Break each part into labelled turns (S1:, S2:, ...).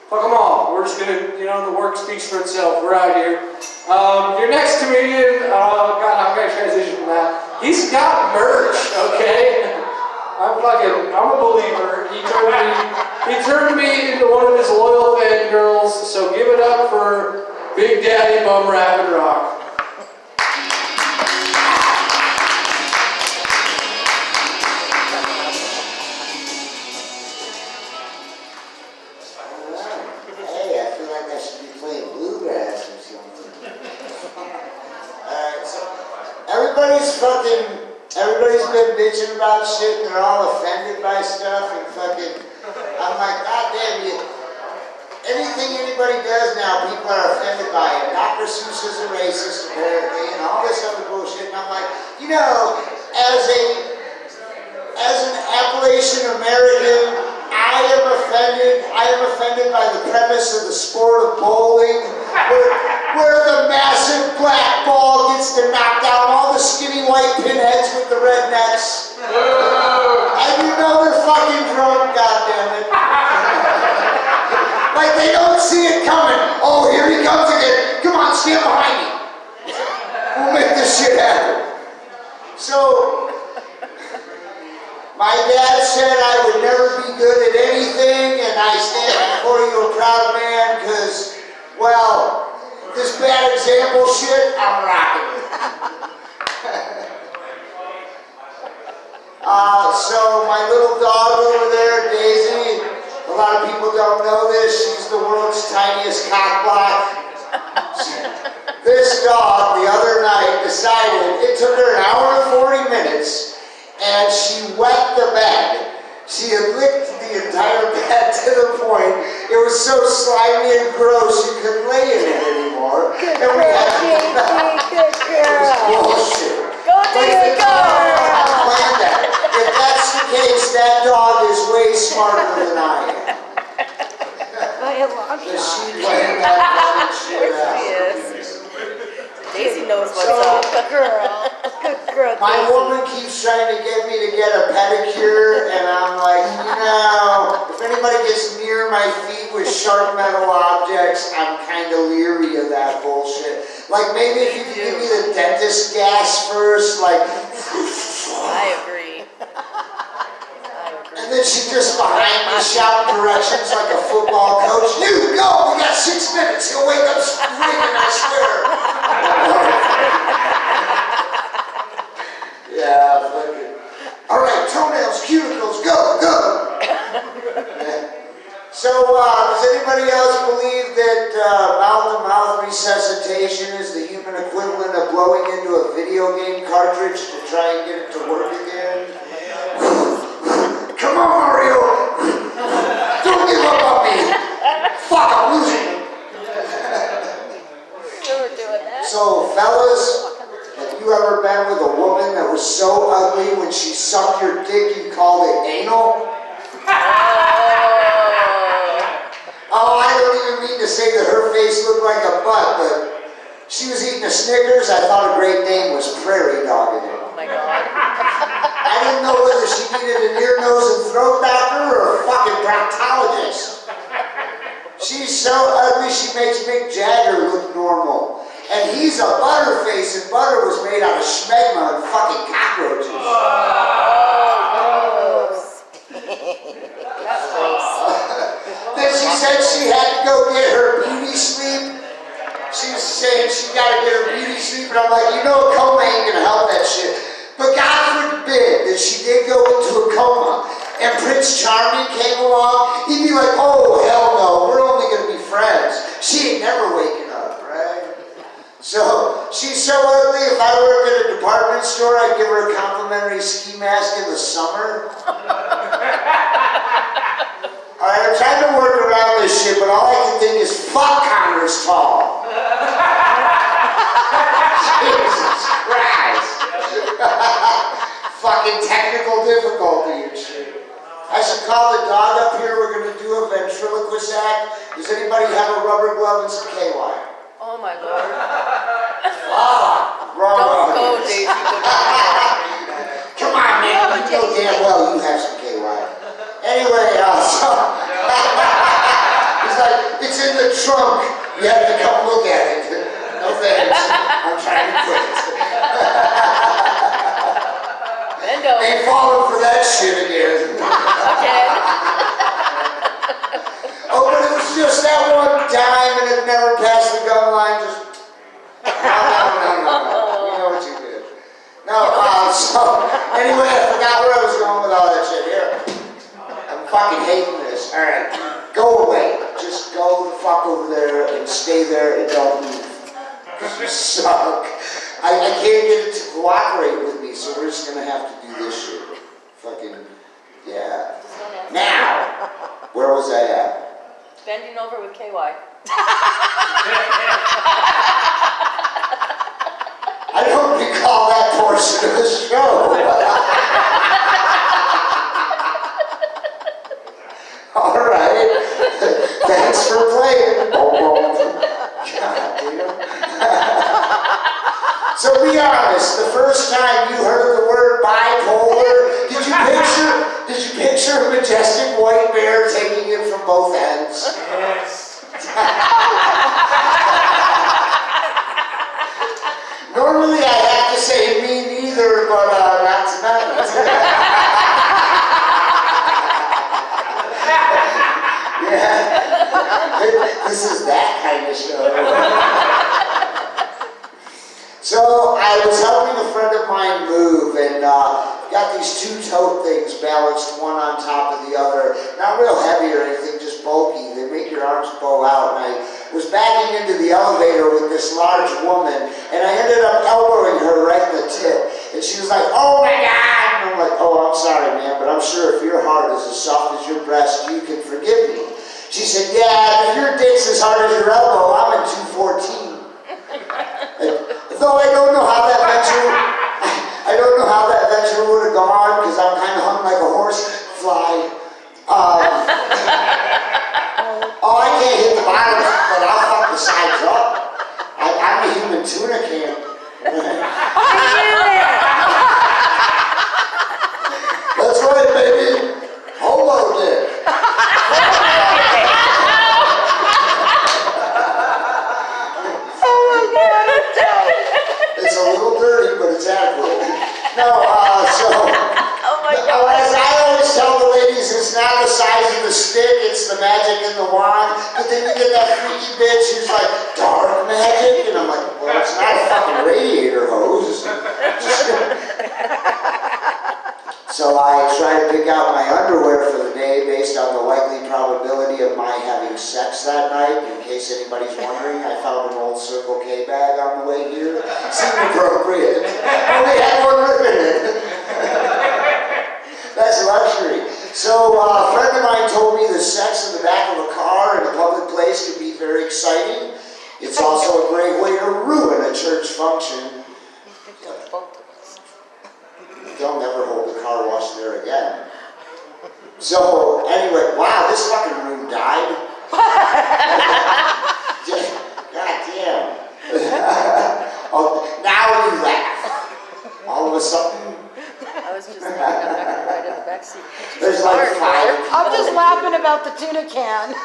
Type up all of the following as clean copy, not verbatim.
S1: Fuck them all. We're just gonna, you know, the work speaks for itself. We're out here. Your next comedian, God, I'm gonna transition from that. He's got merch, okay? I'm a believer. He turned me into one of his loyal fan girls, so give it up for Big Daddy B.U.M.B.RAP'N Rock.
S2: Everybody's been bitching about shit and they're all offended by stuff and fucking, I'm like, God damn you. Anything anybody does now, people are offended by it. Dr. Seuss is a racist apparently and all this other bullshit. And I'm like, you know, as an Appalachian American, I am offended by the premise of the sport of bowling, where the massive black ball gets to knock down all the skinny white pinheads with the rednecks. And you know they're fucking drunk, goddammit. Like they don't see it coming. Oh, here he comes again. Come on, stand behind me. We'll make this shit happen. So, my dad said I would never be good at anything, and I stand before you a proud man, because, well, this bad example shit, I'm rocking it. So my little dog over there, Daisy, a lot of people don't know this, she's the world's tiniest cockblock. This dog, the other night, decided, it took her an hour and 40 minutes, and she wet the bed. She had licked the entire bed to the point it was so slimy and gross you couldn't lay in it anymore.
S3: Good
S2: and we had to
S3: girl, good girl.
S2: It was bullshit.
S3: Go do it, girl.
S2: Plan that. If that's the case, that dog is way smarter than I am. She planned that fucking shit out.
S3: She is. Daisy knows what's up. Good girl. Good girl, Daisy.
S2: My woman keeps trying to get me to get a pedicure, and I'm like, you know, if anybody gets near my feet with sharp metal objects, I'm kind of leery of that bullshit. Like, maybe if you could give me the dentist gas first, like...
S3: I agree.
S2: And then she just behind me shouting directions like a football coach. You go! We got 6 minutes. He'll wake up screaming, I swear. Yeah, fucking. All right, toenails, cuticles, go, go. Yeah. So, does anybody else believe that mouth-to-mouth resuscitation is the human equivalent of blowing into a video game cartridge to try and get it to work again? Come on, Mario! Don't give up on me! Fuck, I'm losing! So, fellas, have you ever been with a woman that was so ugly when she sucked your dick you called it anal? Oh, I don't even mean to say that her face looked like a butt, but she was eating a Snickers. I thought a great name was Prairie Dog in it.
S3: Oh my God.
S2: I didn't know whether she needed an ear, nose, and throat doctor or a fucking proctologist. She's so ugly she makes Mick Jagger look normal. And he's a butterface, and butter was made out of schmegma and fucking cockroaches.
S3: Oh, gross. That's gross.
S2: Then she said she had to go get her beauty sleep. She was saying she got to get her beauty sleep, and I'm like, you know, a coma ain't gonna help that shit. But God forbid that she did go into a coma, and Prince Charming came along, he'd be like, oh, hell no, we're only gonna be friends. She ain't never waking up, right? So, she's so ugly, if I worked at a department store, I'd give her a complimentary ski mask in the summer. Alright, I'm trying to work around this shit, but all I can think is, fuck Connor's tall. Jesus Christ. Fucking technical difficulty and shit. I should call the dog up here, we're going to do a ventriloquist act. Does anybody have a rubber glove and some KY?
S3: Oh my Lord.
S2: Wrong.
S3: Don't go, Daisy.
S2: Come on, man. You know damn well you have some KY. Anyway, so he's like, trunk. You have to come look at it. No thanks. I'm trying to quit.
S3: Bend over.
S2: Ain't falling for that shit again.
S3: Okay.
S2: Oh, but it was just that one time and it never passed the gun line. Just, no. You know what you did. No, so, anyway, I forgot where I was going with all that shit. Here. I'm fucking hating this. Alright, go away. Just go the fuck over there and stay there and don't move. You suck. I can't get it to cooperate with me, so we're just gonna have to do this shit. Fucking, yeah. Now, where was I at?
S3: Bending over with KY.
S2: I don't recall that portion of the show. All right. Thanks for playing. God damn. So be honest, the first time you heard the word bipolar, did you picture a majestic white bear taking it from both ends?
S1: Yes.
S2: Normally I have to say me neither, but not tonight. Yeah. This is that kind of show. So I was helping a friend of mine move and got these two tote things balanced one on top of the other. Not real heavy or anything, just bulky. They make your arms bow out. And I was backing into the elevator with this large woman and I ended up elbowing her right in the tip. And she was like, "Oh my God!" And I'm like, "Oh, I'm sorry, man, but I'm sure if your heart is as soft as your breast, you can forgive me." She said, "Yeah, if your dick's as hard as your elbow, I'm in 214. Though I don't know how that venture would have gone because I'm kind of hung like a horse fly. Oh, I can't hit the bottom, but I'll fuck the sides up. I'm a human tuna can. That's right, baby. Homo dick. It's a little dirty, but it's adequate. No,
S3: Oh my God.
S2: as I always tell the ladies, it's not the size of the stick, it's the magic in the wand. But then you get that freaky bitch who's like, dark magic? And I'm like, well, it's not a fucking radiator hose. So I try to pick out my underwear for the day based on the likely probability of my having sex that night. In case anybody's wondering, I found an old Circle K bag on the way here. Seemed appropriate. Only had one rip in it. That's luxury. So a friend of mine told me that sex in the back of a car in a public place can be very exciting. It's also a great way to ruin a church function. They'll never hold the car wash there again. So, anyway, wow, this fucking room died. God damn. Oh, now you laugh. All of a sudden.
S3: I was just thinking I'm not going to ride in the backseat.
S2: There's like 5.
S4: I'm just laughing about the tuna can.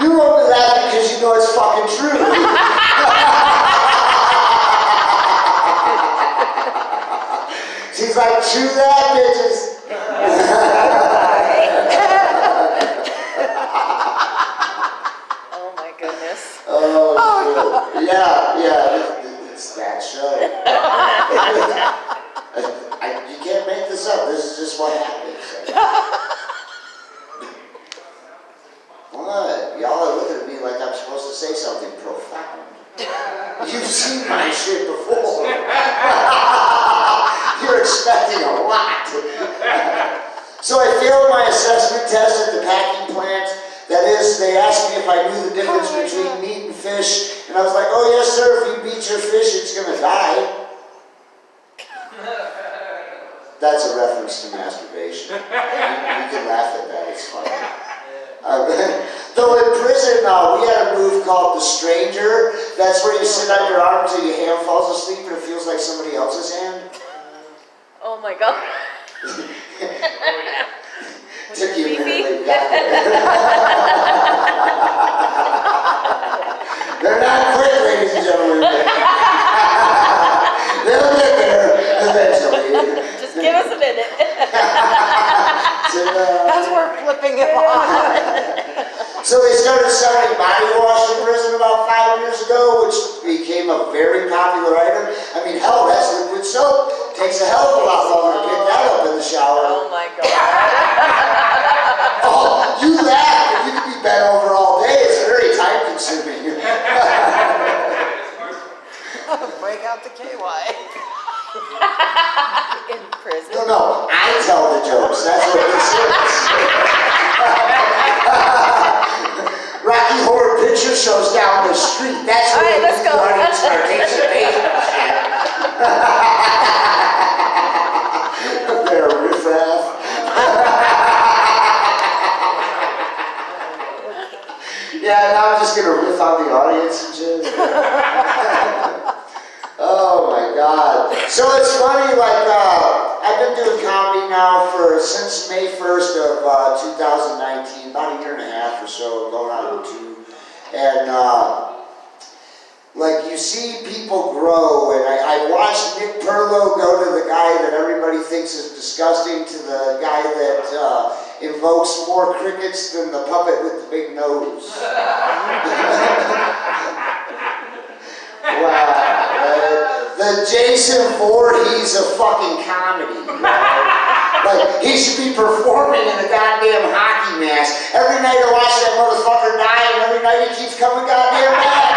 S2: You only laugh because you know it's fucking true. She's like, true that, bitches.
S3: Oh my goodness.
S2: Oh, shit. Yeah, it's that show. You can't make this up. This is just what happens. What? Y'all are looking at me like I'm supposed to say something profound. You've seen my shit before. You're expecting a lot. So I failed my assessment test at the packing plant. That is, they asked me if I knew the difference between meat and fish. And I was like, oh yes sir, if you beat your fish, it's gonna die. That's a reference to masturbation. You can laugh at that, it's funny. Though in prison, we had a move called the stranger. That's where you sit on your arm till your hand falls asleep and it feels like somebody else's hand.
S3: Oh my God.
S2: Took you a minute, but you got there.
S4: flipping him on.
S2: So they started selling body wash in prison about 5 years ago, which became a very popular item. I mean, hell, that's liquid soap. Takes a hell of a lot longer to pick that up in the shower.
S3: Oh my God.
S2: Oh, you laugh, but you could be bent over all day. It's very time consuming.
S4: Break out the KY.
S3: In prison.
S2: No, I tell the jokes. That's what this is. Rocky Horror Picture Show's down the street. That's
S3: All
S2: what
S3: right, let's go.
S2: participation. They're riffraff. Yeah, now I'm just gonna riff on the audience and shit. Oh my God. So it's funny, like, I've been doing comedy now since May 1st of 2019, about a year and a half or so, going on 2. And, like, you see people grow, and I watched Nick Perlow go to the guy that everybody thinks is disgusting to the guy that invokes more crickets than the puppet with the big nose. Wow. The Jason Voorhees of fucking comedy. Right? Like, he should be performing in a goddamn hockey mask. Every night I watch that motherfucker die, and every night he keeps coming goddamn back.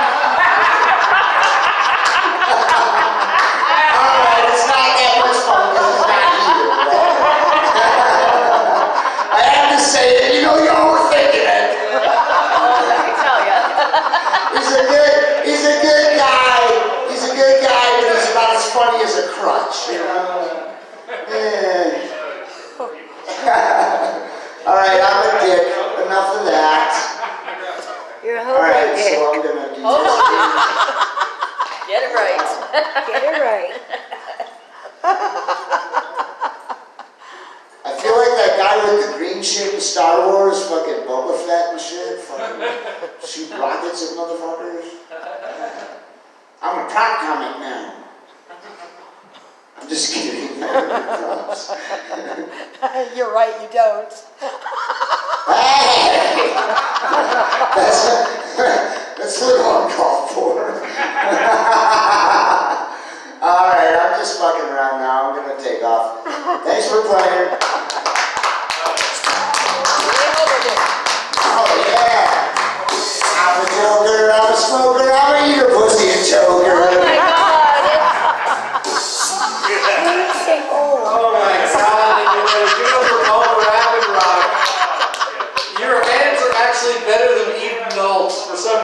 S2: Alright, it's not that much fun because it's not here. I have to say it, you know you're overthinking it.
S3: Oh, let me tell ya.
S2: He's a good guy. He's a good guy, but he's about as funny as a crutch, you know? Yeah. Alright, I'm a dick. Enough of that.
S3: You're a whole
S2: Alright,
S3: dick.
S2: so I'm gonna do
S3: Hold
S2: this.
S3: Get it right. Get it right.
S2: I feel like that guy with the green shit in Star Wars, fucking Boba Fett and shit, fucking shoot rockets at motherfuckers. I'm a prop comic now. I'm just kidding.
S4: You're right, you don't.